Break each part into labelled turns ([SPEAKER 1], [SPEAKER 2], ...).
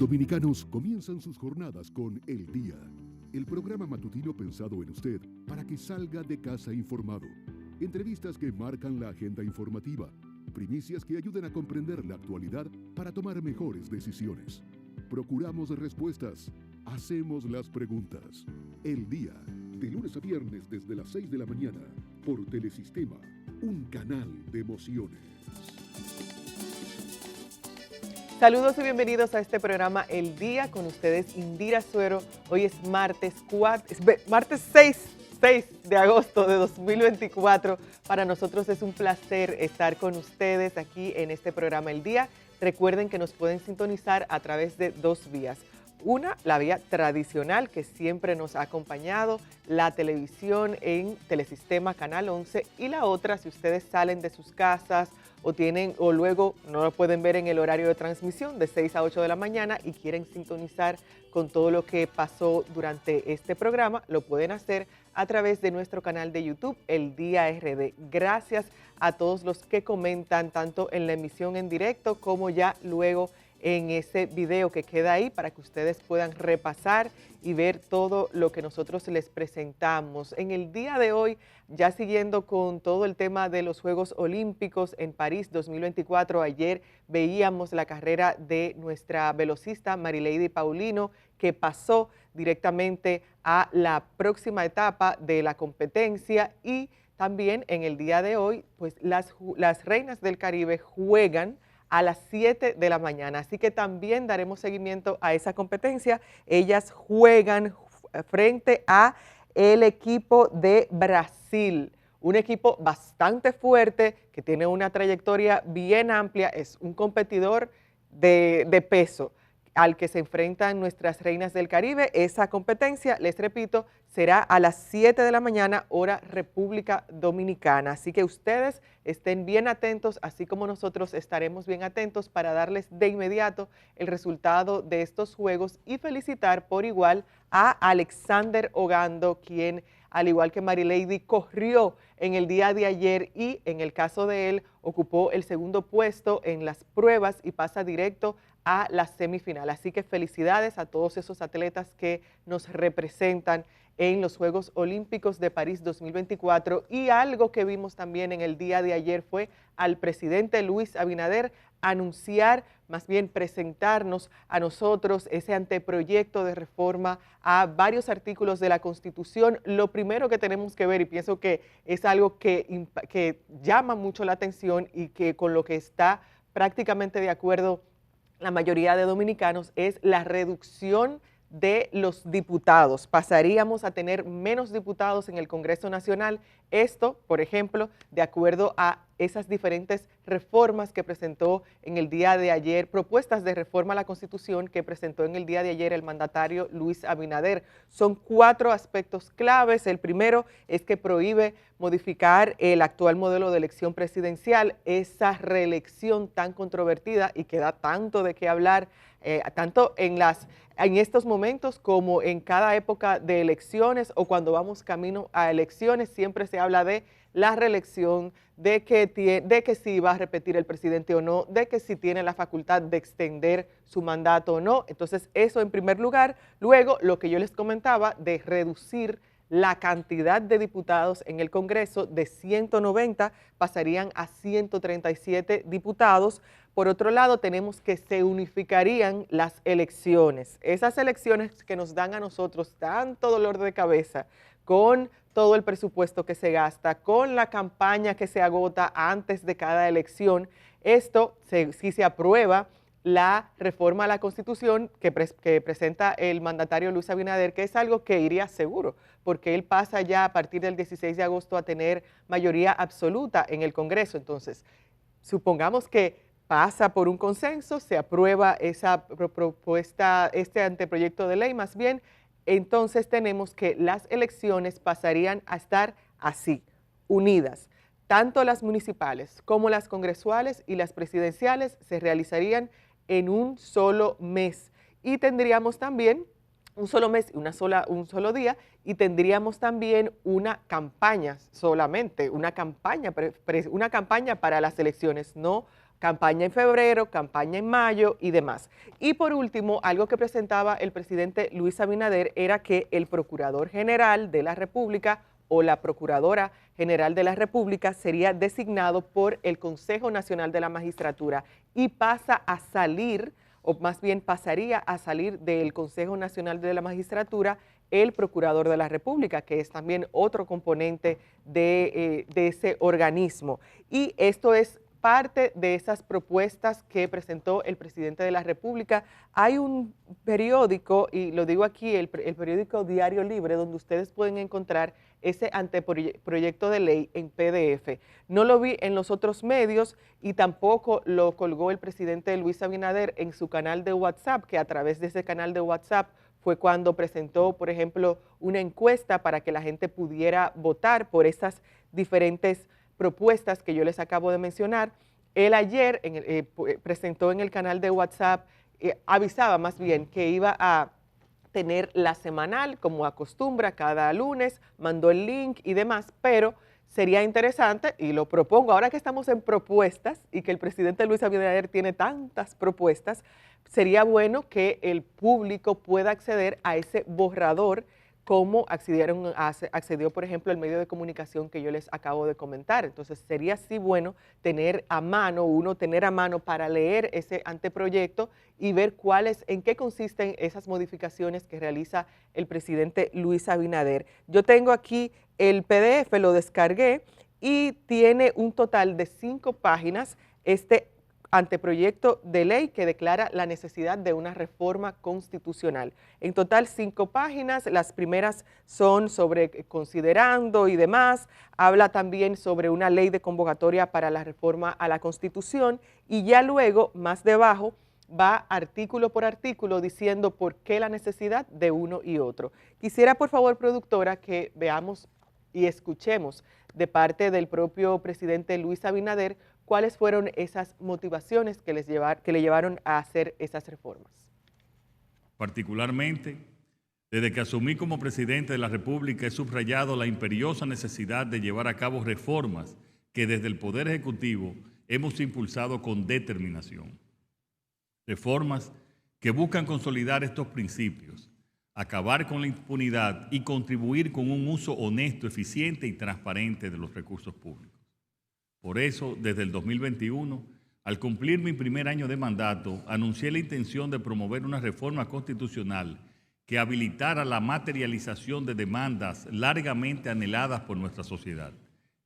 [SPEAKER 1] dominicanos comienzan sus jornadas con El Día, el programa matutino pensado en usted para que salga de casa informado. Entrevistas que marcan la agenda informativa, primicias que ayuden a comprender la actualidad para tomar mejores decisiones. Procuramos respuestas, hacemos las preguntas. El Día, de lunes a viernes desde las 6 de la mañana, por Telesistema, un canal de emociones.
[SPEAKER 2] Saludos y bienvenidos a este programa El Día, con ustedes Indira Suero. Hoy es martes 6 de agosto de 2024. Para nosotros es un placer estar con ustedes aquí en este programa El Día. Recuerden que nos pueden sintonizar a través de dos vías. Una, la vía tradicional que siempre nos ha acompañado, la televisión en Telesistema Canal 11, y la otra, si ustedes salen de sus casas o luego no lo pueden ver en el horario de transmisión de 6 a 8 de la mañana y quieren sintonizar con todo lo que pasó durante este programa, lo pueden hacer a través de nuestro canal de YouTube, El Día RD. Gracias a todos los que comentan tanto en la emisión en directo como ya luego en ese video que queda ahí para que ustedes puedan repasar y ver todo lo que nosotros les presentamos. En el día de hoy, ya siguiendo con todo el tema de los Juegos Olímpicos en París 2024, ayer veíamos la carrera de nuestra velocista Marileidy Paulino, que pasó directamente a la próxima etapa de la competencia, y también en el día de hoy, pues las Reinas del Caribe juegan a las 7 de la mañana, así que también daremos seguimiento a esa competencia. Ellas juegan frente a el equipo de Brasil, un equipo bastante fuerte que tiene una trayectoria bien amplia, es un competidor de peso al que se enfrentan nuestras Reinas del Caribe. Esa competencia, les repito, será a las 7 de la mañana, hora República Dominicana. Así que ustedes estén bien atentos, así como nosotros estaremos bien atentos para darles de inmediato el resultado de estos juegos y felicitar por igual a Alexander Ogando, quien, al igual que Marileidy, corrió en el día de ayer y en el caso de él ocupó el segundo puesto en las pruebas y pasa directo a la semifinal. Así que felicidades a todos esos atletas que nos representan en los Juegos Olímpicos de París 2024. Y algo que vimos también en el día de ayer fue al presidente Luis Abinader anunciar, más bien presentarnos a nosotros ese anteproyecto de reforma a varios artículos de la Constitución. Lo primero que tenemos que ver, y pienso que es algo que llama mucho la atención y que con lo que está prácticamente de acuerdo la mayoría de dominicanos, es la reducción de los diputados. Pasaríamos a tener menos diputados en el Congreso Nacional. Esto, por ejemplo, de acuerdo a esas diferentes reformas que presentó en el día de ayer, propuestas de reforma a la Constitución que presentó en el día de ayer el mandatario Luis Abinader. Son 4 aspectos claves. El primero es que prohíbe modificar el actual modelo de elección presidencial, esa reelección tan controvertida y que da tanto de qué hablar, tanto en estos momentos como en cada época de elecciones o cuando vamos camino a elecciones. Siempre se habla de la reelección, de que si va a repetir el presidente o no, de que si tiene la facultad de extender su mandato o no. Entonces, eso en primer lugar. Luego, lo que yo les comentaba de reducir la cantidad de diputados en el Congreso de 190 pasarían a 137 diputados. Por otro lado, tenemos que se unificarían las elecciones. Esas elecciones que nos dan a nosotros tanto dolor de cabeza, con todo el presupuesto que se gasta, con la campaña que se agota antes de cada elección. Esto, si se aprueba la reforma a la Constitución que presenta el mandatario Luis Abinader, que es algo que iría seguro, porque él pasa ya a partir del 16 de agosto a tener mayoría absoluta en el Congreso. Entonces, supongamos que pasa por un consenso, se aprueba esa propuesta, este anteproyecto de ley más bien, entonces tenemos que las elecciones pasarían a estar así, unidas. Tanto las municipales como las congresuales y las presidenciales se realizarían en un solo mes. Y tendríamos también un solo mes, un solo día, y tendríamos también una campaña solamente, una campaña para las elecciones, no campaña en febrero, campaña en mayo y demás. Y por último, algo que presentaba el presidente Luis Abinader era que el Procurador General de la República o la Procuradora General de la República sería designado por el Consejo Nacional de la Magistratura y pasa a salir, o más bien pasaría a salir del Consejo Nacional de la Magistratura el Procurador de la República, que es también otro componente de ese organismo. Y esto es parte de esas propuestas que presentó el presidente de la República. Hay un periódico, y lo digo aquí, el periódico Diario Libre, donde ustedes pueden encontrar ese anteproyecto de ley en PDF. No lo vi en los otros medios y tampoco lo colgó el presidente Luis Abinader en su canal de WhatsApp, que a través de ese canal de WhatsApp fue cuando presentó, por ejemplo, una encuesta para que la gente pudiera votar por esas diferentes propuestas que yo les acabo de mencionar. Él ayer presentó en el canal de WhatsApp, avisaba más bien que iba a tener la semanal como acostumbra cada lunes, mandó el link y demás, pero sería interesante, y lo propongo, ahora que estamos en propuestas y que el presidente Luis Abinader tiene tantas propuestas, sería bueno que el público pueda acceder a ese borrador como accedió, por ejemplo, el medio de comunicación que yo les acabo de comentar. Entonces, sería así bueno tener a mano para leer ese anteproyecto y ver en qué consisten esas modificaciones que realiza el presidente Luis Abinader. Yo tengo aquí el PDF, lo descargué y tiene un total de 5 páginas este anteproyecto de ley que declara la necesidad de una reforma constitucional. En total 5 páginas, las primeras son sobre considerando y demás, habla también sobre una ley de convocatoria para la reforma a la Constitución y ya luego, más debajo, va artículo por artículo diciendo por qué la necesidad de uno y otro. Quisiera, por favor, productora, que veamos y escuchemos de parte del propio presidente Luis Abinader cuáles fueron esas motivaciones que le llevaron a hacer esas reformas.
[SPEAKER 3] Particularmente, desde que asumí como presidente de la República he subrayado la imperiosa necesidad de llevar a cabo reformas que desde el Poder Ejecutivo hemos impulsado con determinación. Reformas que buscan consolidar estos principios, acabar con la impunidad y contribuir con un uso honesto, eficiente y transparente de los recursos públicos. Por eso, desde el 2021, al cumplir mi primer año de mandato, anuncié la intención de promover una reforma constitucional que habilitara la materialización de demandas largamente anheladas por nuestra sociedad,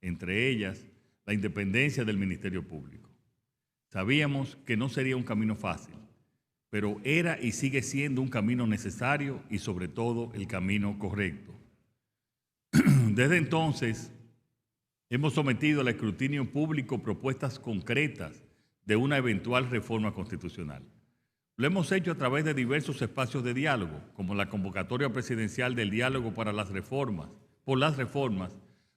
[SPEAKER 3] entre ellas la independencia del Ministerio Público. Sabíamos que no sería un camino fácil, pero era y sigue siendo un camino necesario y sobre todo el camino correcto. Desde entonces, hemos sometido al escrutinio público propuestas concretas de una eventual reforma constitucional. Lo hemos hecho a través de diversos espacios de diálogo, como la convocatoria presidencial del diálogo por las reformas,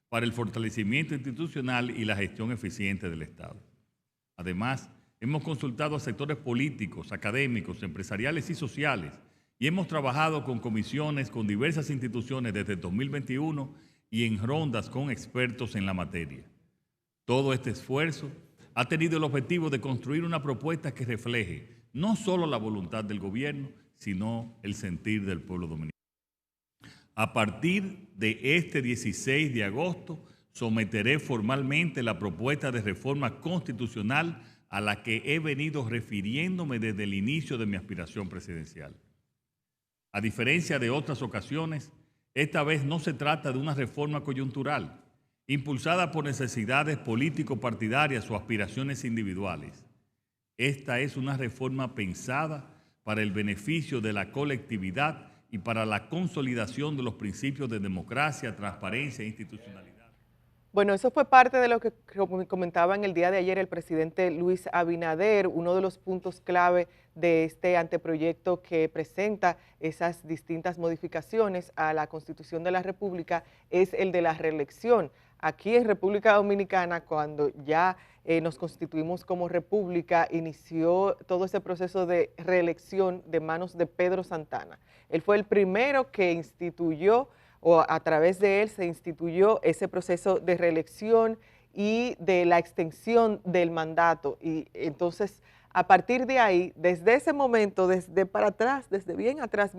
[SPEAKER 3] para el fortalecimiento institucional y la gestión eficiente del Estado. Además, hemos consultado a sectores políticos, académicos, empresariales y sociales y hemos trabajado con comisiones con diversas instituciones desde el 2021 y en rondas con expertos en la materia. Todo este esfuerzo ha tenido el objetivo de construir una propuesta que refleje no solo la voluntad del gobierno, sino el sentir del pueblo dominicano. A partir de este 16 de agosto, someteré formalmente la propuesta de reforma constitucional a la que he venido refiriéndome desde el inicio de mi aspiración presidencial. A diferencia de otras ocasiones, esta vez no se trata de una reforma coyuntural, impulsada por necesidades político-partidarias o aspiraciones individuales. Esta es una reforma pensada para el beneficio de la colectividad y para la consolidación de los principios de democracia, transparencia e institucionalidad.
[SPEAKER 2] Bueno, eso fue parte de lo que comentaba en el día de ayer el presidente Luis Abinader. Uno de los puntos clave de este anteproyecto que presenta esas distintas modificaciones a la Constitución de la República es el de la reelección. Aquí en República Dominicana, cuando ya nos constituimos como república, inició todo ese proceso de reelección de manos de Pedro Santana. Él fue el primero que instituyó, o a través de él se instituyó ese proceso de reelección y de la extensión del mandato. Y entonces, a partir de ahí, desde ese momento, desde para atrás, desde bien atrás,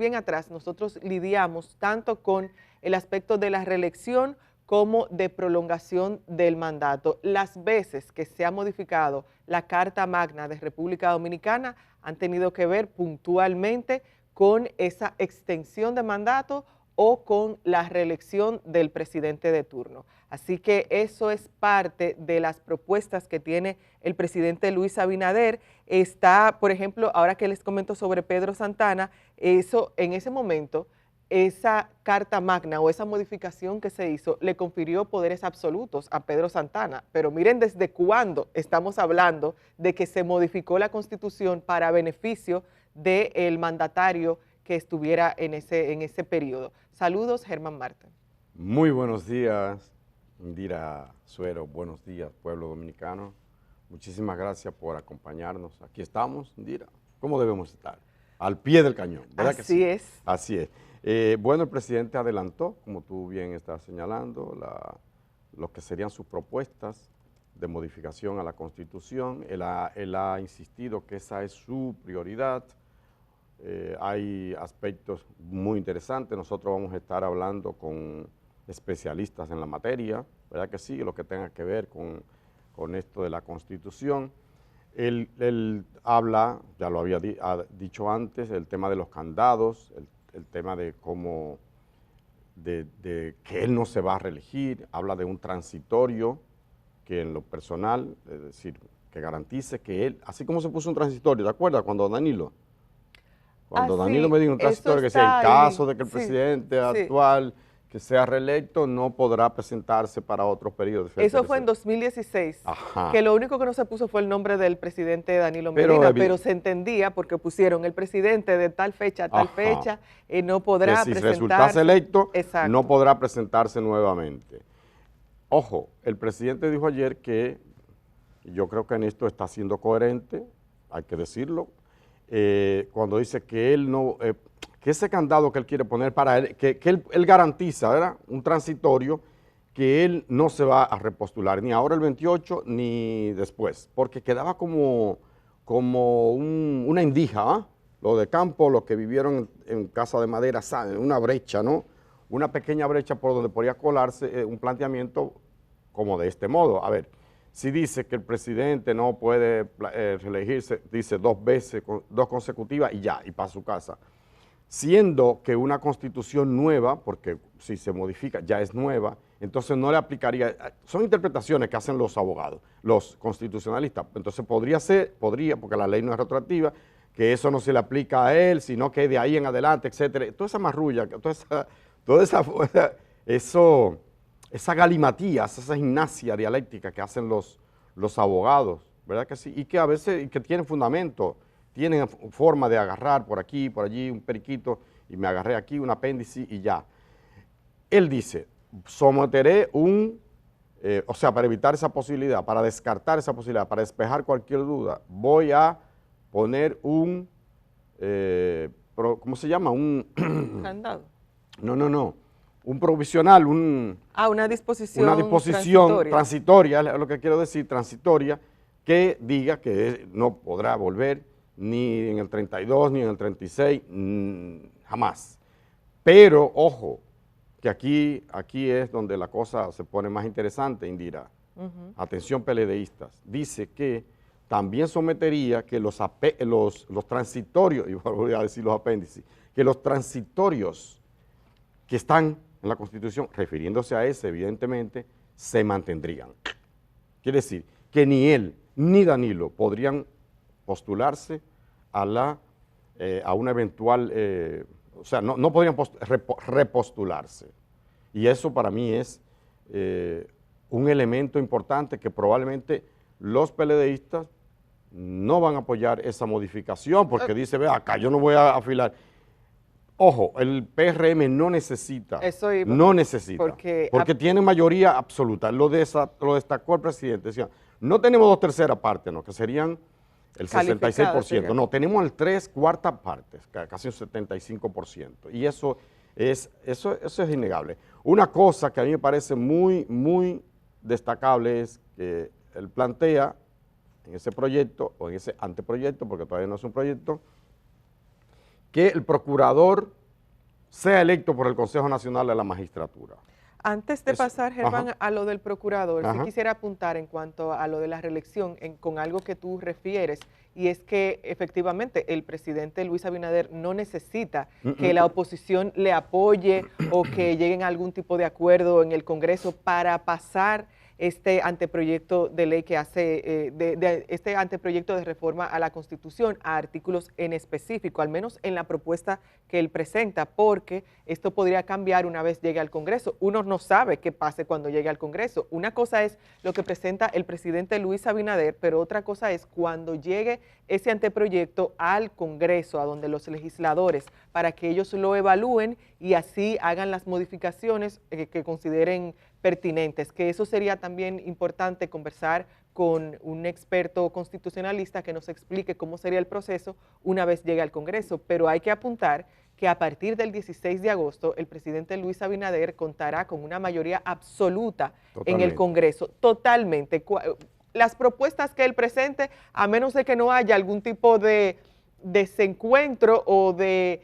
[SPEAKER 2] nosotros lidiamos tanto con el aspecto de la reelección como de prolongación del mandato. Las veces que se ha modificado la Carta Magna de República Dominicana han tenido que ver puntualmente con esa extensión de mandato o con la reelección del presidente de turno. Así que eso es parte de las propuestas que tiene el presidente Luis Abinader. Está, por ejemplo, ahora que les comento sobre Pedro Santana, eso en ese momento, esa Carta Magna o esa modificación que se hizo le confirió poderes absolutos a Pedro Santana. Pero miren desde cuándo estamos hablando de que se modificó la Constitución para beneficio del mandatario que estuviera en ese periodo. Saludos, Germán Marte.
[SPEAKER 4] Muy buenos días, Indira Suero. Buenos días, pueblo dominicano. Muchísimas gracias por acompañarnos. Aquí estamos, Indira. ¿Cómo debemos estar? Al pie del cañón, ¿verdad que sí?
[SPEAKER 2] Así es.
[SPEAKER 4] Así es. Bueno, el presidente adelantó, como tú bien estás señalando, lo que serían sus propuestas de modificación a la Constitución. Él ha insistido que esa es su prioridad. Hay aspectos muy interesantes. Nosotros vamos a estar hablando con especialistas en la materia, ¿verdad que sí? Lo que tenga que ver con esto de la Constitución. Él habla, ya lo había dicho antes, el tema de los candados, el tema de cómo, de que él no se va a reelegir, habla de un transitorio que en lo personal, es decir, que garantice que él, así como se puso un transitorio, ¿te acuerdas? Cuando Danilo me dijo un transitorio que decía, en caso de que el presidente actual que sea reelecto no podrá presentarse para otros periodos.
[SPEAKER 2] Eso fue en 2016,
[SPEAKER 4] Ajá.
[SPEAKER 2] Que lo único que no se puso fue el nombre del presidente Danilo Medina, pero se entendía porque pusieron el presidente de tal fecha a tal fecha no podrá
[SPEAKER 4] que si
[SPEAKER 2] presentarse.
[SPEAKER 4] resultase electo,
[SPEAKER 2] Exacto,
[SPEAKER 4] no podrá presentarse nuevamente. Ojo, el presidente dijo ayer que, yo creo que en esto está siendo coherente, hay que decirlo, cuando dice que él no, que ese candado que él quiere poner para él, que él garantiza, ¿verdad?, un transitorio, que él no se va a repostular ni ahora el 28 ni después, porque quedaba como una indija, ¿eh? Lo de campo, los que vivieron en casa de madera, saben, una brecha, ¿no? Una pequeña brecha por donde podría colarse un planteamiento como de este modo. A ver, si dice que el presidente no puede reelegirse, dice 2 veces, 2 consecutivas y ya, y para su casa. Siendo que una constitución nueva, porque si se modifica ya es nueva, entonces no le aplicaría, son interpretaciones que hacen los abogados, los constitucionalistas, entonces podría, porque la ley no es retroactiva, que eso no se le aplica a él, sino que de ahí en adelante, etcétera, toda esa marrulla, esa galimatía, esa gimnasia dialéctica que hacen los abogados, ¿verdad que sí? Y que a veces que tienen fundamento, tienen forma de agarrar por aquí, por allí, un periquito, y me agarré aquí un apéndice y ya. Él dice, someteré o sea, para evitar esa posibilidad, para descartar esa posibilidad, para despejar cualquier duda, voy a poner ¿cómo se llama? Un
[SPEAKER 2] candado.
[SPEAKER 4] No. Un provisional,
[SPEAKER 2] una disposición
[SPEAKER 4] transitoria, es lo que quiero decir, transitoria, que diga que no podrá volver ni en el 32, ni en el 36, jamás. Pero, ojo, que aquí es donde la cosa se pone más interesante, Indira. Atención, PLDistas. Dice que también sometería que los transitorios, y voy a decir los apéndices, que los transitorios que están en la Constitución, refiriéndose a ese, evidentemente, se mantendrían. Quiere decir que ni él ni Danilo podrían postularse a una eventual, o sea, no podrían repostularse. Y eso para mí es un elemento importante que probablemente los PLDistas no van a apoyar esa modificación porque dice, ve acá, yo no voy a afilar. Ojo, el PRM no necesita, porque tiene mayoría absoluta. Lo destacó el presidente, decía, no tenemos 2/3 partes, ¿no?, que serían el 66%, no, tenemos el 3/4 partes, casi un 75%, y eso es innegable. Una cosa que a mí me parece muy, muy destacable es que él plantea en ese proyecto, o en ese anteproyecto, porque todavía no es un proyecto, que el procurador sea electo por el Consejo Nacional de la Magistratura.
[SPEAKER 2] Antes de pasar, Germán,
[SPEAKER 4] ajá.
[SPEAKER 2] a lo del procurador, sí
[SPEAKER 4] Ajá.
[SPEAKER 2] quisiera apuntar en cuanto a lo de la reelección con algo que tú refieres, y es que efectivamente el presidente Luis Abinader no necesita que la oposición le apoye o que lleguen a algún tipo de acuerdo en el Congreso para pasar este anteproyecto de ley que hace, este anteproyecto de reforma a la Constitución, a artículos en específico, al menos en la propuesta que él presenta, porque esto podría cambiar una vez llegue al Congreso. Uno no sabe qué pase cuando llegue al Congreso. Una cosa es lo que presenta el presidente Luis Abinader, pero otra cosa es cuando llegue ese anteproyecto al Congreso, a donde los legisladores, para que ellos lo evalúen y así hagan las modificaciones que consideren pertinentes, que eso sería también importante conversar con un experto constitucionalista que nos explique cómo sería el proceso una vez llegue al Congreso, pero hay que apuntar que a partir del 16 de agosto el presidente Luis Abinader contará con una mayoría absoluta en el Congreso, totalmente. Las propuestas que él presente, a menos de que no haya algún tipo de desencuentro o de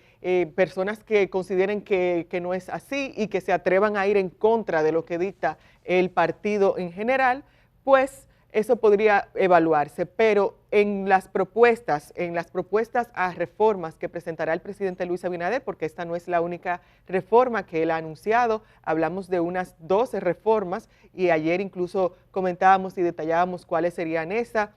[SPEAKER 2] personas que consideren que no es así y que se atrevan a ir en contra de lo que dicta el partido en general, pues eso podría evaluarse. Pero en las propuestas a reformas que presentará el presidente Luis Abinader, porque esta no es la única reforma que él ha anunciado, hablamos de unas 12 reformas y ayer incluso comentábamos y detallábamos cuáles serían esas.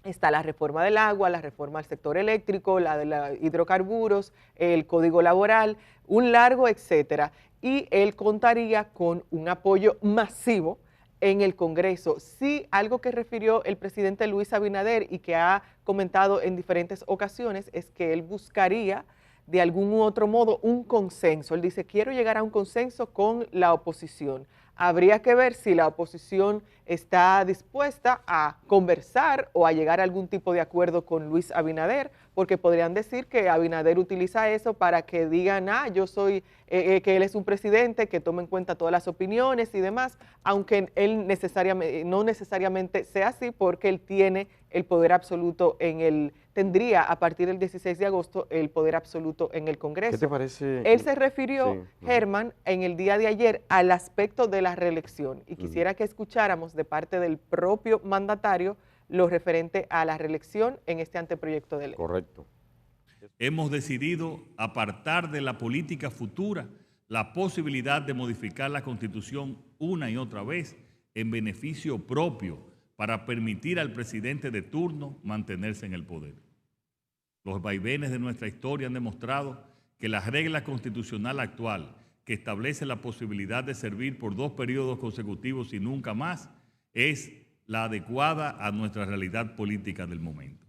[SPEAKER 2] Está la reforma del agua, la reforma al sector eléctrico, la de los hidrocarburos, el código laboral, un largo etcétera. Y él contaría con un apoyo masivo en el Congreso. Sí, algo que refirió el presidente Luis Abinader y que ha comentado en diferentes ocasiones es que él buscaría de algún u otro modo un consenso. Él dice, quiero llegar a un consenso con la oposición. Habría que ver si la oposición está dispuesta a conversar o a llegar a algún tipo de acuerdo con Luis Abinader, porque podrían decir que Abinader utiliza eso para que digan, yo soy, que él es un presidente, que tome en cuenta todas las opiniones y demás, aunque él no necesariamente sea así, porque él tiene el poder absoluto tendría a partir del 16 de agosto el poder absoluto en el Congreso.
[SPEAKER 4] ¿Qué te parece?
[SPEAKER 2] Él se refirió, sí, Germán, en el día de ayer al aspecto de la reelección y quisiera que escucháramos de parte del propio mandatario lo referente a la reelección en este anteproyecto de ley.
[SPEAKER 4] Correcto.
[SPEAKER 3] Hemos decidido apartar de la política futura la posibilidad de modificar la Constitución una y otra vez en beneficio propio para permitir al presidente de turno mantenerse en el poder. Los vaivenes de nuestra historia han demostrado que la regla constitucional actual, que establece la posibilidad de servir por 2 periodos consecutivos y nunca más, es la adecuada a nuestra realidad política del momento.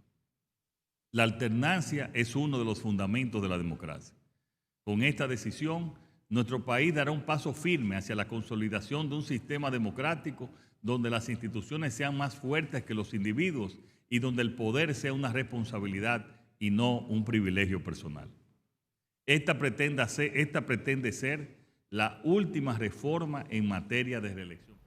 [SPEAKER 3] La alternancia es uno de los fundamentos de la democracia. Con esta decisión, nuestro país dará un paso firme hacia la consolidación de un sistema democrático donde las instituciones sean más fuertes que los individuos y donde el poder sea una responsabilidad y no un privilegio personal. Esta pretende ser la última reforma en materia de reelección.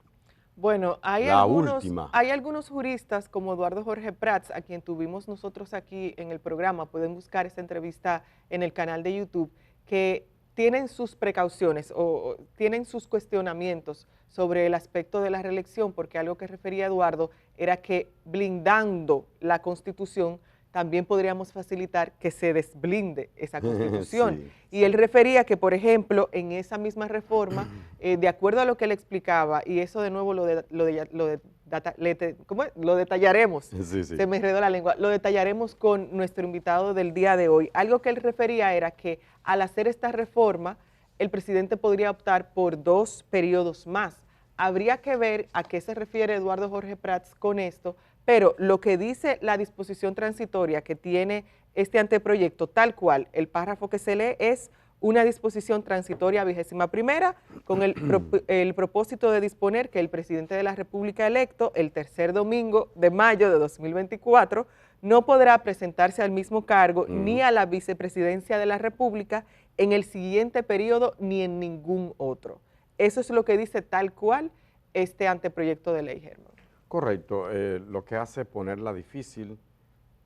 [SPEAKER 2] Bueno, hay algunos juristas como Eduardo Jorge Prats, a quien tuvimos nosotros aquí en el programa, pueden buscar esta entrevista en el canal de YouTube, que tienen sus precauciones o tienen sus cuestionamientos sobre el aspecto de la reelección, porque algo que refería Eduardo era que blindando la Constitución también podríamos facilitar que se desblinde esa Constitución. Sí. Y él refería que, por ejemplo, en esa misma reforma, de acuerdo a lo que él explicaba, y eso de nuevo lo detallaremos, sí. Se me enredó la lengua, lo detallaremos con nuestro invitado del día de hoy. Algo que él refería era que al hacer esta reforma, el presidente podría optar por 2 periodos más. Habría que ver a qué se refiere Eduardo Jorge Prats con esto, pero lo que dice la disposición transitoria que tiene este anteproyecto, tal cual, el párrafo que se lee es una disposición transitoria 21ª con el propósito de disponer que el presidente de la República electo el tercer domingo de mayo de 2024 no podrá presentarse al mismo cargo ni a la vicepresidencia de la República en el siguiente periodo ni en ningún otro. Eso es lo que dice tal cual este anteproyecto de ley, Germán?
[SPEAKER 4] Correcto, lo que hace ponerla difícil,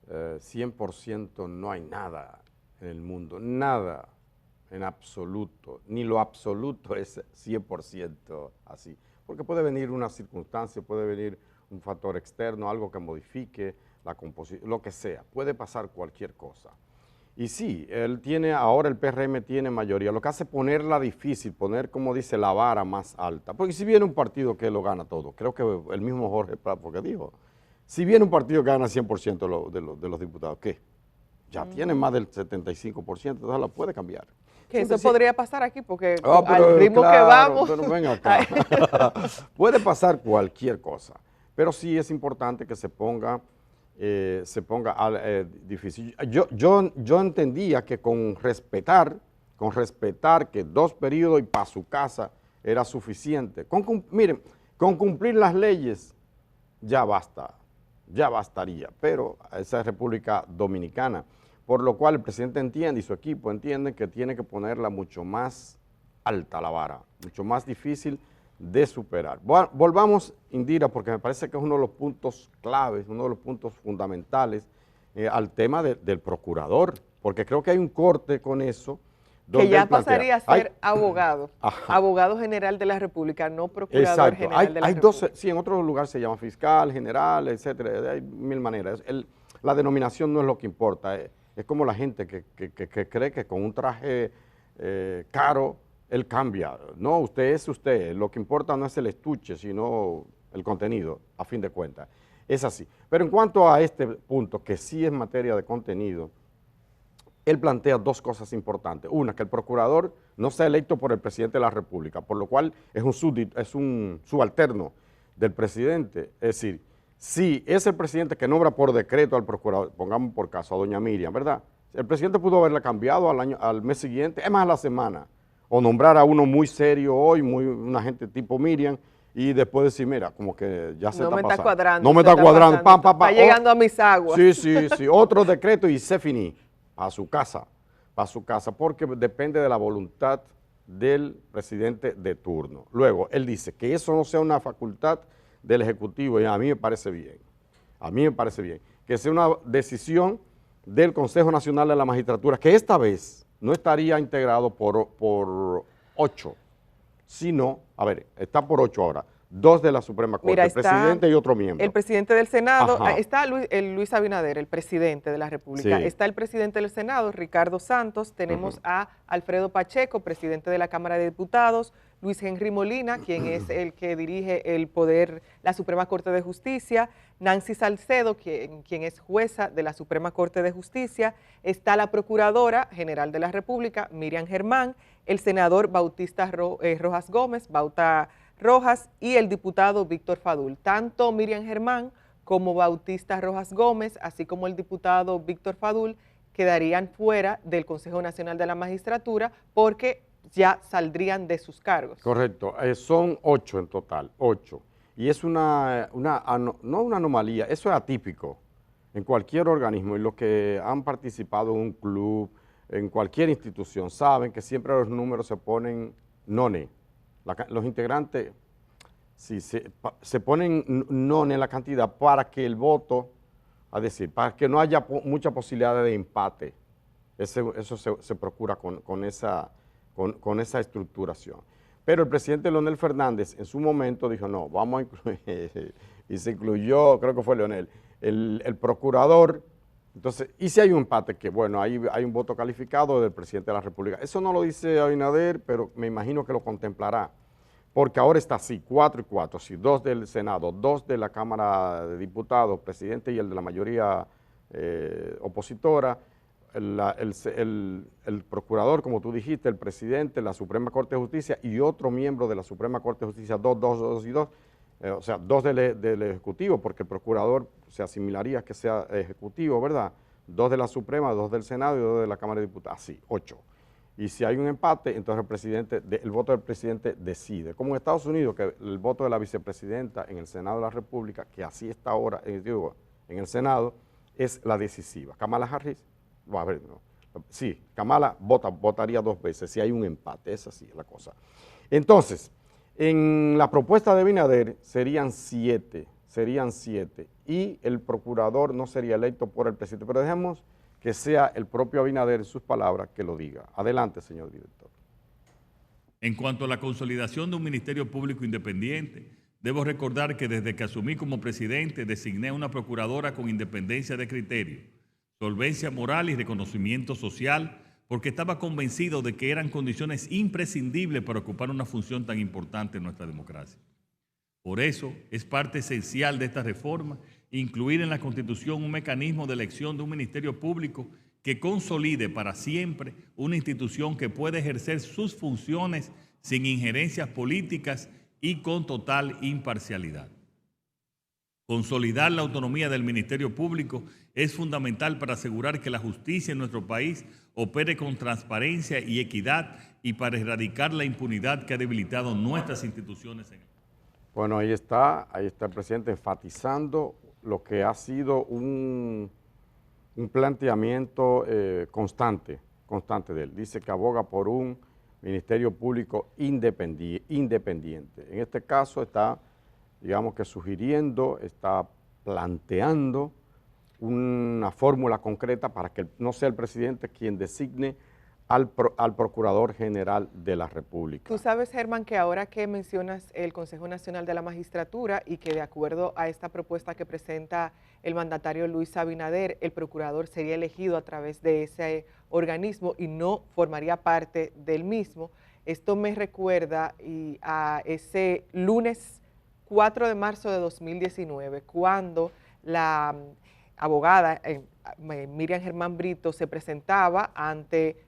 [SPEAKER 4] 100% no hay nada en el mundo, nada en absoluto, ni lo absoluto es 100% así, porque puede venir una circunstancia, puede venir un factor externo, algo que modifique la composición, lo que sea, puede pasar cualquier cosa. Y sí, ahora el PRM tiene mayoría, lo que hace ponerla difícil, poner, como dice, la vara más alta, porque si viene un partido que lo gana todo, creo que el mismo Jorge Prat, porque dijo, si viene un partido que gana 100% de los diputados, ¿qué? Ya tiene más del 75%, entonces la puede cambiar.
[SPEAKER 2] Que
[SPEAKER 4] Siempre
[SPEAKER 2] eso podría pasar aquí, porque
[SPEAKER 4] pero
[SPEAKER 2] al ritmo que
[SPEAKER 4] claro,
[SPEAKER 2] vamos.
[SPEAKER 4] pero ven acá. Puede pasar cualquier cosa, pero sí es importante que se ponga difícil. Yo entendía que con respetar que 2 periodos y para su casa era suficiente. Miren, con cumplir las leyes ya basta, ya bastaría, pero esa es República Dominicana, por lo cual el presidente entiende y su equipo entiende que tiene que ponerla mucho más alta la vara, mucho más difícil de superar. Volvamos, Indira, porque me parece que es uno de los puntos claves, uno de los puntos fundamentales al tema del procurador, porque creo que hay un corte con eso.
[SPEAKER 2] Que ya pasaría a ser abogado,
[SPEAKER 4] Ajá.
[SPEAKER 2] Abogado general de la República, no procurador
[SPEAKER 4] Exacto.
[SPEAKER 2] general de la República.
[SPEAKER 4] Sí, en otros lugares se llama fiscal, general, etcétera, hay mil maneras. La denominación no es lo que importa, es como la gente que cree que con un traje caro él cambia. No, usted es usted, lo que importa no es el estuche, sino el contenido, a fin de cuentas. Es así. Pero en cuanto a este punto, que sí es materia de contenido, él plantea 2 cosas importantes. Una, que el procurador no sea electo por el presidente de la República, por lo cual es un subalterno del presidente. Es decir, si es el presidente que nombra por decreto al procurador, pongamos por caso a doña Miriam, ¿verdad? El presidente pudo haberla cambiado al mes siguiente, es más, a la semana, o nombrar a uno muy serio hoy, una gente tipo Miriam, y después decir, mira, como que ya se está pasando.
[SPEAKER 2] No me está cuadrando.
[SPEAKER 4] No me está cuadrando.
[SPEAKER 2] Está llegando a mis aguas.
[SPEAKER 4] Sí, otro decreto y se finí. A su casa, porque depende de la voluntad del presidente de turno. Luego, él dice que eso no sea una facultad del Ejecutivo, y a mí me parece bien, que sea una decisión del Consejo Nacional de la Magistratura, que esta vez no estaría integrado por 8, sino, está por 8 ahora, 2 de la Suprema Corte,
[SPEAKER 2] Mira,
[SPEAKER 4] el presidente y otro miembro.
[SPEAKER 2] El presidente del Senado,
[SPEAKER 4] Ajá.
[SPEAKER 2] está Luis Abinader, el presidente de la República,
[SPEAKER 4] Sí.
[SPEAKER 2] está el presidente del Senado, Ricardo Santos, tenemos a Alfredo Pacheco, presidente de la Cámara de Diputados, Luis Henry Molina, quien es el que dirige la Suprema Corte de Justicia, Nancy Salcedo, quien es jueza de la Suprema Corte de Justicia, está la Procuradora General de la República, Miriam Germán, el senador Bautista Rojas Gómez, Bauta Rojas, y el diputado Víctor Fadul. Tanto Miriam Germán como Bautista Rojas Gómez, así como el diputado Víctor Fadul, quedarían fuera del Consejo Nacional de la Magistratura porque ya saldrían de sus cargos.
[SPEAKER 4] Correcto, son 8 en total, 8. Y es no una anomalía, eso es atípico en cualquier organismo, y los que han participado en un club, en cualquier institución, saben que siempre los números se ponen none. Los integrantes se ponen none en la cantidad para que el voto, es decir, para que no haya mucha posibilidad de empate. Eso se procura con esa estructuración. Pero el presidente Leonel Fernández en su momento dijo, no, vamos a incluir, y se incluyó, creo que fue Leonel, el procurador. Entonces, y si hay un empate, que bueno, hay un voto calificado del presidente de la República. Eso no lo dice Abinader, pero me imagino que lo contemplará, porque ahora está así, 4 y 4, sí, 2 del Senado, 2 de la Cámara de Diputados, presidente y el de la mayoría opositora, el procurador, como tú dijiste, el presidente, la Suprema Corte de Justicia y otro miembro de la Suprema Corte de Justicia, 2 y 2, o sea, 2 del Ejecutivo, porque el procurador se asimilaría que sea ejecutivo, ¿verdad? 2 de la Suprema, 2 del Senado y 2 de la Cámara de Diputados, así, 8. Y si hay un empate, entonces el voto del presidente decide. Como en Estados Unidos, que el voto de la vicepresidenta en el Senado de la República, que así está ahora, en el Senado, es la decisiva. Kamala Harris, Kamala votaría 2 veces si hay un empate, es así la cosa. Entonces, En la propuesta de Abinader serían siete, y el procurador no sería electo por el presidente, pero dejemos que sea el propio Abinader en sus palabras que lo diga. Adelante, señor director.
[SPEAKER 3] En cuanto a la consolidación de un Ministerio Público independiente, debo recordar que desde que asumí como presidente designé a una procuradora con independencia de criterio, solvencia moral y reconocimiento social, porque estaba convencido de que eran condiciones imprescindibles para ocupar una función tan importante en nuestra democracia. Por eso es parte esencial de esta reforma incluir en la Constitución un mecanismo de elección de un Ministerio Público que consolide para siempre una institución que pueda ejercer sus funciones sin injerencias políticas y con total imparcialidad. Consolidar la autonomía del Ministerio Público es fundamental para asegurar que la justicia en nuestro país opere con transparencia y equidad y para erradicar la impunidad que ha debilitado nuestras instituciones.
[SPEAKER 4] Bueno, ahí está el presidente enfatizando lo que ha sido un planteamiento constante de él. Dice que aboga por un Ministerio Público independiente. En este caso está, digamos que sugiriendo, está planteando una fórmula concreta para que no sea el presidente quien designe al Procurador General de la República.
[SPEAKER 2] Tú sabes, Germán, que ahora que mencionas el Consejo Nacional de la Magistratura y que de acuerdo a esta propuesta que presenta el mandatario Luis Abinader, el procurador sería elegido a través de ese organismo y no formaría parte del mismo, esto me recuerda a ese lunes 4 de marzo de 2019, cuando la abogada Miriam Germán Brito se presentaba ante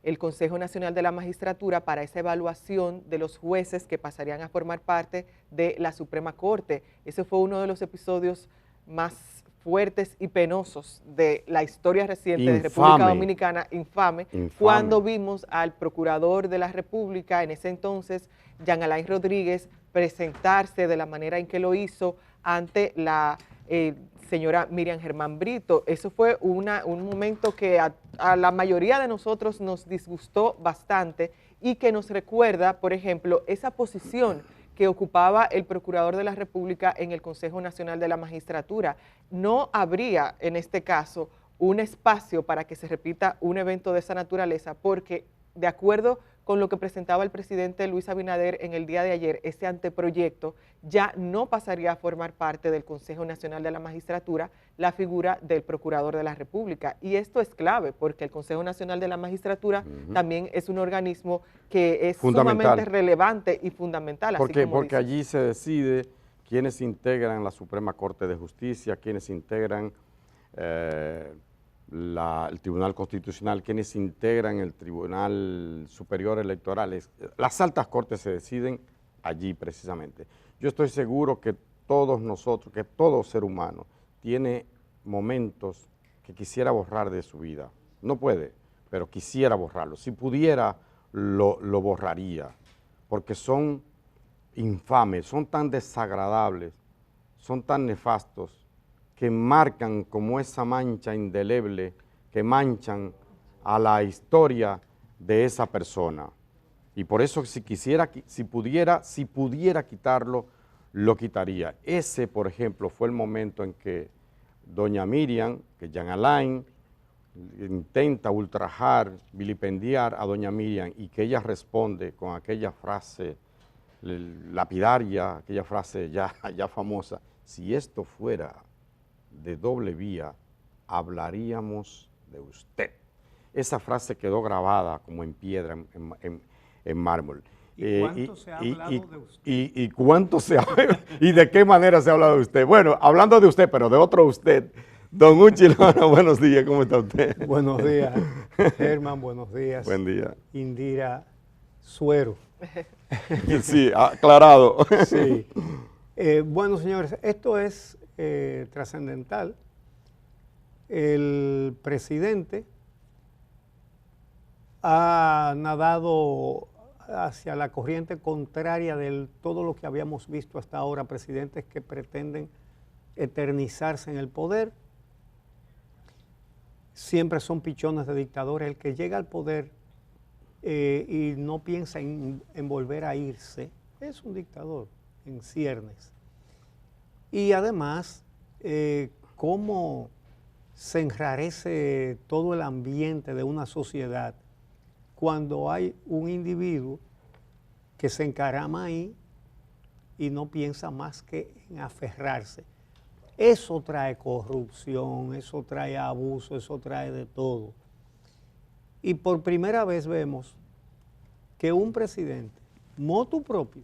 [SPEAKER 2] el Consejo Nacional de la Magistratura para esa evaluación de los jueces que pasarían a formar parte de la Suprema Corte. Ese fue uno de los episodios más fuertes y penosos de la historia reciente de República Dominicana, infame, cuando vimos al Procurador de la República, en ese entonces, Jean Alain Rodríguez, presentarse de la manera en que lo hizo ante la señora Miriam Germán Brito. Eso fue un momento que a la mayoría de nosotros nos disgustó bastante y que nos recuerda, por ejemplo, esa posición que ocupaba el Procurador de la República en el Consejo Nacional de la Magistratura. No habría, en este caso, un espacio para que se repita un evento de esa naturaleza, porque de acuerdo con lo que presentaba el presidente Luis Abinader en el día de ayer, ese anteproyecto ya no pasaría a formar parte del Consejo Nacional de la Magistratura la figura del Procurador de la República. Y esto es clave porque el Consejo Nacional de la Magistratura también es un organismo que es sumamente relevante y fundamental.
[SPEAKER 4] Porque allí se decide quiénes integran la Suprema Corte de Justicia, quiénes integran el Tribunal Constitucional, quienes integran el Tribunal Superior Electoral. Las altas cortes se deciden allí precisamente. Yo estoy seguro que todos nosotros, que todo ser humano tiene momentos que quisiera borrar de su vida. No puede, pero quisiera borrarlo. Si pudiera, lo borraría, porque son infames, son tan desagradables, son tan nefastos, que marcan como esa mancha indeleble que manchan a la historia de esa persona. Y por eso si pudiera quitarlo, lo quitaría. Ese, por ejemplo, fue el momento en que doña Miriam, que Jean Alain intenta ultrajar, vilipendiar a doña Miriam y que ella responde con aquella frase lapidaria, aquella frase ya famosa: si esto fuera de doble vía, hablaríamos de usted. Esa frase quedó grabada como en piedra, en mármol.
[SPEAKER 5] ¿Y cuánto se ha hablado de usted?
[SPEAKER 4] ¿Y cuánto se ha y de qué manera se ha hablado de usted? Bueno, hablando de usted, pero de otro usted, don Uchi Lora, buenos días, ¿cómo está usted?
[SPEAKER 5] Buenos días, Germán, buenos días.
[SPEAKER 4] Buen día.
[SPEAKER 5] Indira Suero.
[SPEAKER 4] Sí, aclarado.
[SPEAKER 5] Sí. Bueno, señores, esto es trascendental. El presidente ha nadado hacia la corriente contraria de todo lo que habíamos visto hasta ahora, presidentes que pretenden eternizarse en el poder. Siempre son pichones de dictadores. El que llega al poder y no piensa en volver a irse, es un dictador en ciernes. Y además, cómo se enrarece todo el ambiente de una sociedad cuando hay un individuo que se encarama ahí y no piensa más que en aferrarse. Eso trae corrupción, eso trae abuso, eso trae de todo. Y por primera vez vemos que un presidente, motu propio,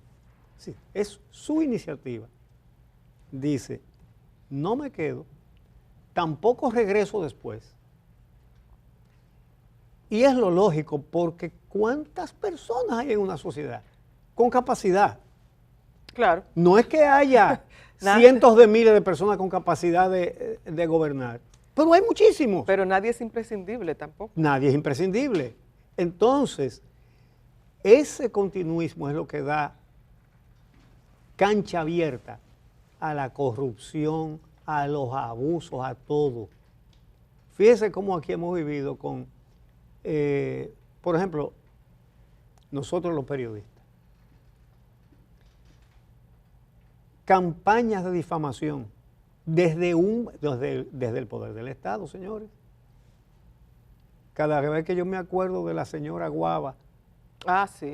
[SPEAKER 5] sí, es su iniciativa, dice, no me quedo, tampoco regreso después. Y es lo lógico, porque ¿cuántas personas hay en una sociedad con capacidad?
[SPEAKER 2] Claro.
[SPEAKER 5] No es que haya cientos de miles de personas con capacidad de gobernar, pero hay muchísimos.
[SPEAKER 2] Pero nadie es imprescindible tampoco.
[SPEAKER 5] Nadie es imprescindible. Entonces, ese continuismo es lo que da cancha abierta a la corrupción, a los abusos, a todo. Fíjese cómo aquí hemos vivido con, por ejemplo, nosotros los periodistas. Campañas de difamación desde el poder del Estado, señores. Cada vez que yo me acuerdo de la señora Guava.
[SPEAKER 2] Ah, sí.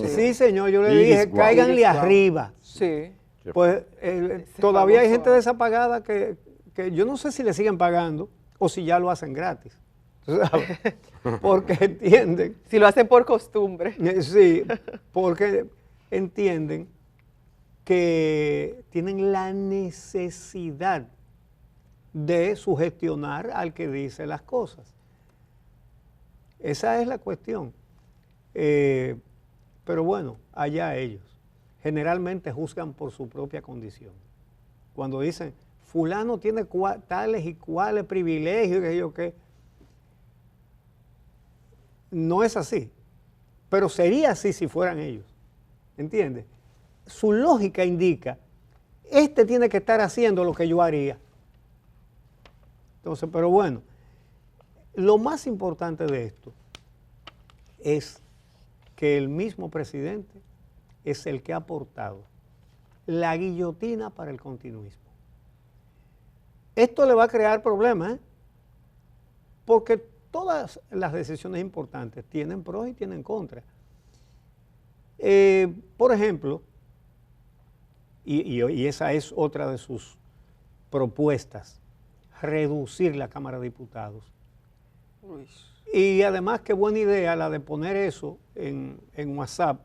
[SPEAKER 5] Sí, señor, yo le dije, cáiganle arriba.
[SPEAKER 2] Sí.
[SPEAKER 5] Pues todavía hay gente desapagada que yo no sé si le siguen pagando o si ya lo hacen gratis. ¿Sabes? Porque entienden.
[SPEAKER 2] Si lo hacen por costumbre.
[SPEAKER 5] Sí, porque entienden que tienen la necesidad de sugestionar al que dice las cosas. Esa es la cuestión. Pero bueno, allá ellos. Generalmente juzgan por su propia condición. Cuando dicen, fulano tiene tales y cuales privilegios, que yo qué. No es así. Pero sería así si fueran ellos. ¿Entiendes? Su lógica indica, este tiene que estar haciendo lo que yo haría. Entonces, pero bueno, lo más importante de esto es que el mismo presidente es el que ha aportado la guillotina para el continuismo. Esto le va a crear problemas, porque todas las decisiones importantes tienen pros y tienen contras. Por ejemplo, y esa es otra de sus propuestas, reducir la Cámara de Diputados.
[SPEAKER 2] Uy.
[SPEAKER 5] Y además, qué buena idea la de poner eso en WhatsApp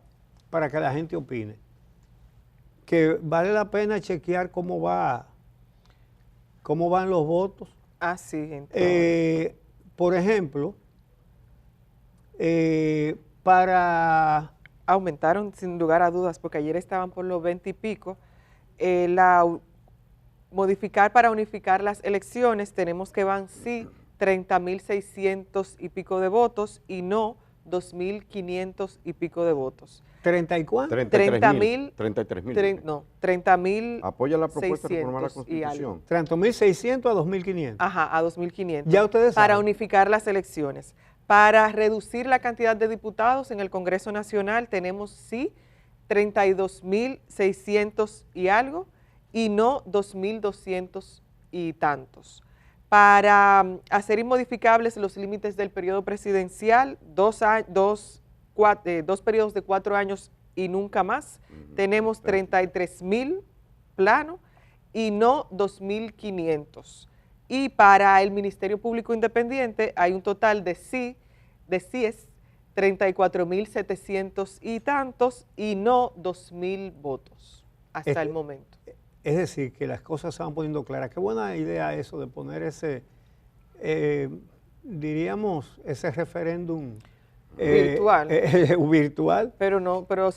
[SPEAKER 5] para que la gente opine. Que vale la pena chequear cómo van los votos.
[SPEAKER 2] Ah, sí.
[SPEAKER 5] Por ejemplo, para...
[SPEAKER 2] Aumentaron sin lugar a dudas, porque ayer estaban por los 20 y pico. Modificar para unificar las elecciones, tenemos que van sí 30.600 y pico de votos y no 2.500 y pico de votos.
[SPEAKER 5] ¿30 y cuánto?
[SPEAKER 4] 33.000.
[SPEAKER 2] No, 30.000.
[SPEAKER 4] Apoya la propuesta de reformar la Constitución.
[SPEAKER 5] 30.600 a 2.500.
[SPEAKER 2] Ajá, a 2.500.
[SPEAKER 5] Ya ustedes
[SPEAKER 2] para
[SPEAKER 5] saben.
[SPEAKER 2] unificar las elecciones. Para reducir la cantidad de diputados en el Congreso Nacional tenemos sí 32.600 y algo y no 2.200 y tantos. Para hacer inmodificables los límites del periodo presidencial, dos periodos de 4 años y nunca más, tenemos 33.000 plano y no 2.500. Y para el Ministerio Público Independiente hay un total de CIES 34.700 y tantos y no 2.000 votos hasta el momento.
[SPEAKER 5] Es decir, que las cosas se van poniendo claras. Qué buena idea eso de poner ese, diríamos, ese referéndum
[SPEAKER 2] virtual.
[SPEAKER 5] Virtual.
[SPEAKER 2] Pero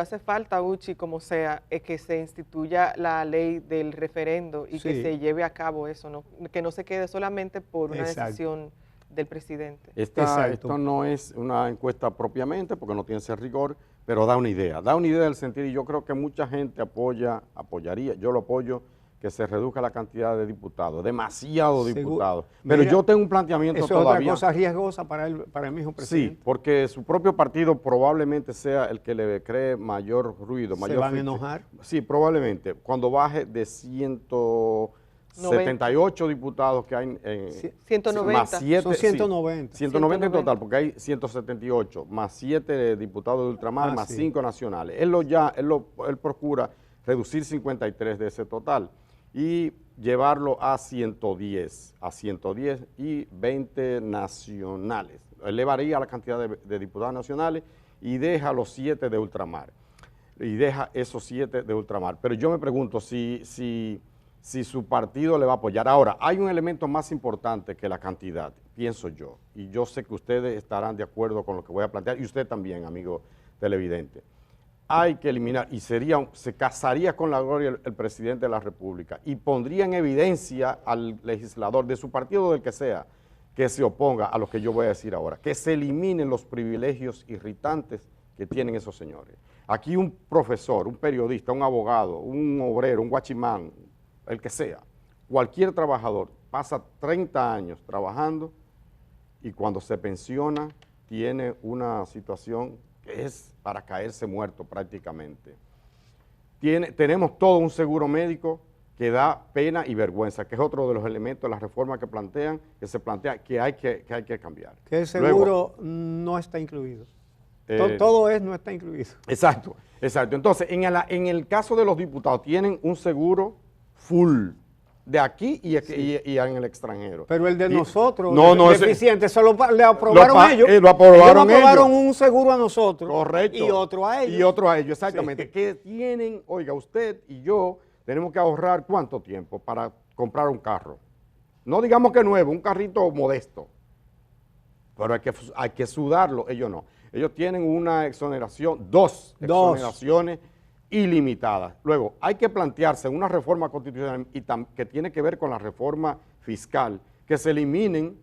[SPEAKER 2] hace falta, Uchi, como sea, que se instituya la ley del referendo y que se lleve a cabo eso, ¿no? Que no se quede solamente por una decisión del presidente.
[SPEAKER 4] Esto no es una encuesta propiamente, porque no tiene ese rigor, pero da una idea del sentido, y yo creo que mucha gente apoyaría, yo lo apoyo, que se reduzca la cantidad de diputados, demasiados
[SPEAKER 5] Seguro.
[SPEAKER 4] diputados. Pero
[SPEAKER 5] Mira,
[SPEAKER 4] yo tengo un planteamiento
[SPEAKER 5] eso es
[SPEAKER 4] todavía.
[SPEAKER 5] otra cosa riesgosa para el mismo presidente.
[SPEAKER 4] Sí, porque su propio partido probablemente sea el que le cree mayor ruido,
[SPEAKER 5] Se
[SPEAKER 4] mayor
[SPEAKER 5] van a
[SPEAKER 4] fricción.
[SPEAKER 5] enojar.
[SPEAKER 4] Sí, probablemente. Cuando baje de 178 diputados que hay en
[SPEAKER 2] 190.
[SPEAKER 4] más 7,
[SPEAKER 5] Son 190.
[SPEAKER 4] 190 en total, porque hay 178, más 7 diputados de ultramar, más
[SPEAKER 5] sí.
[SPEAKER 4] 5 nacionales. Él procura reducir 53 de ese total y llevarlo a 110 y 20 nacionales. Elevaría la cantidad de diputados nacionales y deja los 7 de ultramar. Y deja esos 7 de ultramar. Pero yo me pregunto si su partido le va a apoyar. Ahora, hay un elemento más importante que la cantidad, pienso yo, y yo sé que ustedes estarán de acuerdo con lo que voy a plantear, y usted también, amigo televidente. Hay que eliminar, y se casaría con la gloria el presidente de la República, y pondría en evidencia al legislador de su partido o del que sea, que se oponga a lo que yo voy a decir ahora, que se eliminen los privilegios irritantes que tienen esos señores. Aquí un profesor, un periodista, un abogado, un obrero, un guachimán, el que sea, cualquier trabajador pasa 30 años trabajando y cuando se pensiona tiene una situación que es para caerse muerto prácticamente. Tenemos todo un seguro médico que da pena y vergüenza, que es otro de los elementos de la reforma que se plantea que hay que cambiar.
[SPEAKER 5] Que el seguro no está incluido. Todo no está incluido.
[SPEAKER 4] Exacto. Entonces, en el caso de los diputados, tienen un seguro full de aquí y en el extranjero.
[SPEAKER 5] Pero el de nosotros,
[SPEAKER 4] deficiente,
[SPEAKER 5] eso le aprobaron ellos.
[SPEAKER 4] Lo aprobaron
[SPEAKER 5] ellos aprobaron un seguro a nosotros.
[SPEAKER 4] Correcto.
[SPEAKER 5] Y otro a ellos.
[SPEAKER 4] Y otro a ellos, exactamente.
[SPEAKER 5] Sí.
[SPEAKER 4] Que tienen, oiga, usted y yo tenemos que ahorrar ¿cuánto tiempo para comprar un carro? No digamos que nuevo, un carrito modesto. Pero hay que sudarlo, ellos no. Ellos tienen una exoneración, dos exoneraciones ilimitadas. Luego, hay que plantearse una reforma constitucional que tiene que ver con la reforma fiscal, que se eliminen,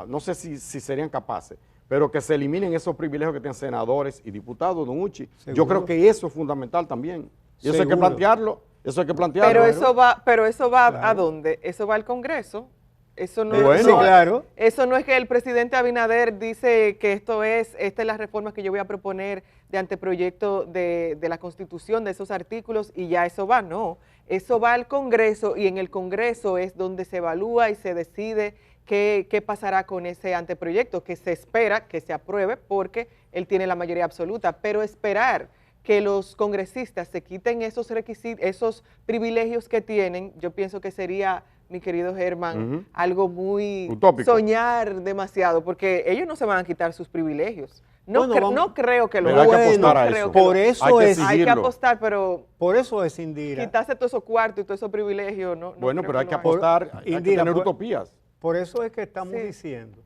[SPEAKER 4] no sé si serían capaces, pero que se eliminen esos privilegios que tienen senadores y diputados, don Uchi.
[SPEAKER 5] ¿Seguro?
[SPEAKER 4] Yo creo que eso es fundamental también. Y eso hay que plantearlo,
[SPEAKER 2] Pero eso va
[SPEAKER 5] Claro.
[SPEAKER 2] ¿a dónde? Eso va al Congreso. Eso no,
[SPEAKER 4] Bueno.
[SPEAKER 5] Sí, claro.
[SPEAKER 2] Eso no es que el presidente Abinader dice que esta es la reforma que yo voy a proponer de anteproyecto de la Constitución, de esos artículos, y ya eso va, no. Eso va al Congreso y en el Congreso es donde se evalúa y se decide qué pasará con ese anteproyecto, que se espera que se apruebe porque él tiene la mayoría absoluta, pero esperar que los congresistas se quiten esos requisitos, esos privilegios que tienen, yo pienso que sería, mi querido Germán, algo muy
[SPEAKER 4] utópico.
[SPEAKER 2] Soñar demasiado, porque ellos no se van a quitar sus privilegios. No,
[SPEAKER 5] Bueno,
[SPEAKER 2] no creo que lo
[SPEAKER 4] Pero hay que apostar a
[SPEAKER 2] creo
[SPEAKER 4] eso.
[SPEAKER 2] que
[SPEAKER 5] Por
[SPEAKER 2] lo-
[SPEAKER 5] eso
[SPEAKER 4] Hay que
[SPEAKER 5] es,
[SPEAKER 2] hay que
[SPEAKER 4] exigirlo.
[SPEAKER 2] apostar, pero
[SPEAKER 5] por eso es, Indira.
[SPEAKER 2] quitarse todos esos cuartos y todos esos privilegios, no.
[SPEAKER 4] Bueno,
[SPEAKER 2] creo
[SPEAKER 4] pero hay que
[SPEAKER 2] lo hagan.
[SPEAKER 4] apostar, hay que
[SPEAKER 5] Indira,
[SPEAKER 4] tener
[SPEAKER 5] por-
[SPEAKER 4] utopías.
[SPEAKER 5] Por eso es que estamos
[SPEAKER 2] Sí.
[SPEAKER 5] diciendo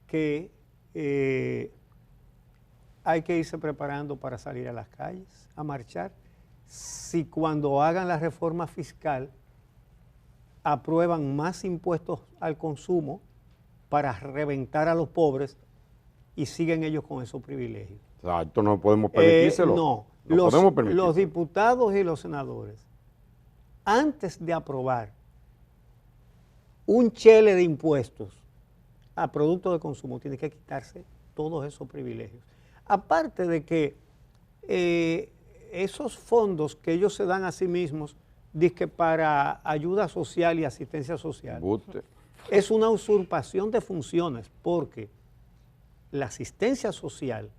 [SPEAKER 5] que hay que irse preparando para salir a las calles, a marchar. Si cuando hagan la reforma fiscal aprueban más impuestos al consumo para reventar a los pobres y siguen ellos con esos privilegios.
[SPEAKER 4] Exacto, no podemos permitírselo.
[SPEAKER 5] No,
[SPEAKER 4] podemos permitir.
[SPEAKER 5] los diputados y los senadores, antes de aprobar un chele de impuestos a productos de consumo, tienen que quitarse todos esos privilegios. Aparte de que esos fondos que ellos se dan a sí mismos, dizque para ayuda social y asistencia social,
[SPEAKER 4] Buste.
[SPEAKER 5] es una usurpación de funciones, porque la asistencia social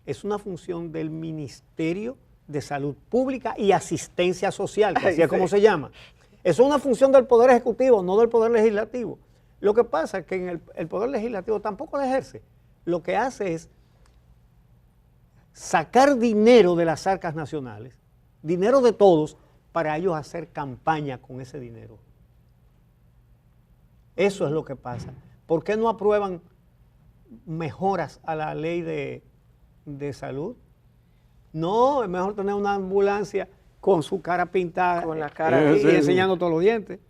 [SPEAKER 5] es una función del Ministerio de Salud Pública y Asistencia Social, que así es como se llama. Es una función del Poder Ejecutivo, no del Poder Legislativo. Lo que pasa es que en el Poder Legislativo tampoco lo ejerce. Lo que hace es sacar dinero de las arcas nacionales, dinero de todos, para ellos hacer campaña con ese dinero. Eso es lo que pasa. ¿Por qué no aprueban mejoras a la ley de salud? No, es mejor tener una ambulancia con su cara pintada
[SPEAKER 2] Con la cara
[SPEAKER 5] y
[SPEAKER 4] Sí.
[SPEAKER 5] enseñando todos los dientes.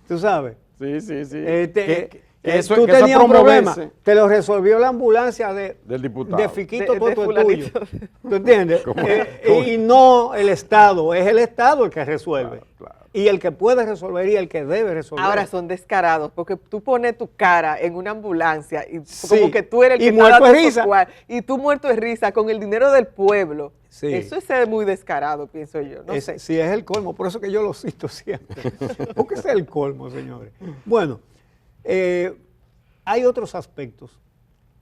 [SPEAKER 5] ¿Tú sabes?
[SPEAKER 4] Sí.
[SPEAKER 5] Este, Tú tenías un problema, te lo resolvió la ambulancia
[SPEAKER 4] del diputado.
[SPEAKER 5] de Fiquito,
[SPEAKER 2] de
[SPEAKER 5] todo es tuyo.
[SPEAKER 2] fulanito.
[SPEAKER 5] ¿Tú entiendes? Y no el Estado, es el Estado el que resuelve.
[SPEAKER 4] Claro.
[SPEAKER 5] Y el que puede resolver y el que debe resolver.
[SPEAKER 2] Ahora son descarados, porque tú pones tu cara en una ambulancia y
[SPEAKER 5] Sí,
[SPEAKER 2] como que tú eres el que
[SPEAKER 5] y
[SPEAKER 2] está
[SPEAKER 5] muerto
[SPEAKER 2] dando
[SPEAKER 5] de risa.
[SPEAKER 2] y tú muerto de risa con el dinero del pueblo.
[SPEAKER 5] Sí.
[SPEAKER 2] Eso es ser muy descarado, pienso yo. No sé.
[SPEAKER 5] Sí, es el colmo, por eso que yo lo cito siempre. Porque ese es el colmo, señores. Bueno, hay otros aspectos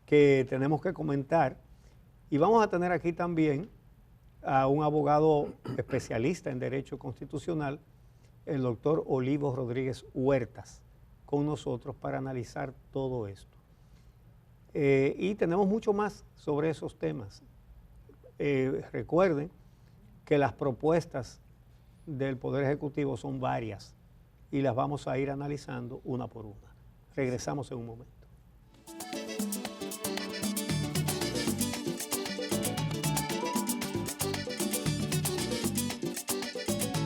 [SPEAKER 5] que tenemos que comentar y vamos a tener aquí también a un abogado especialista en Derecho Constitucional, el doctor Olivo Rodríguez Huertas, con nosotros para analizar todo esto. Y tenemos mucho más sobre esos temas. Recuerden que las propuestas del Poder Ejecutivo son varias y las vamos a ir analizando una por una. Regresamos en un momento.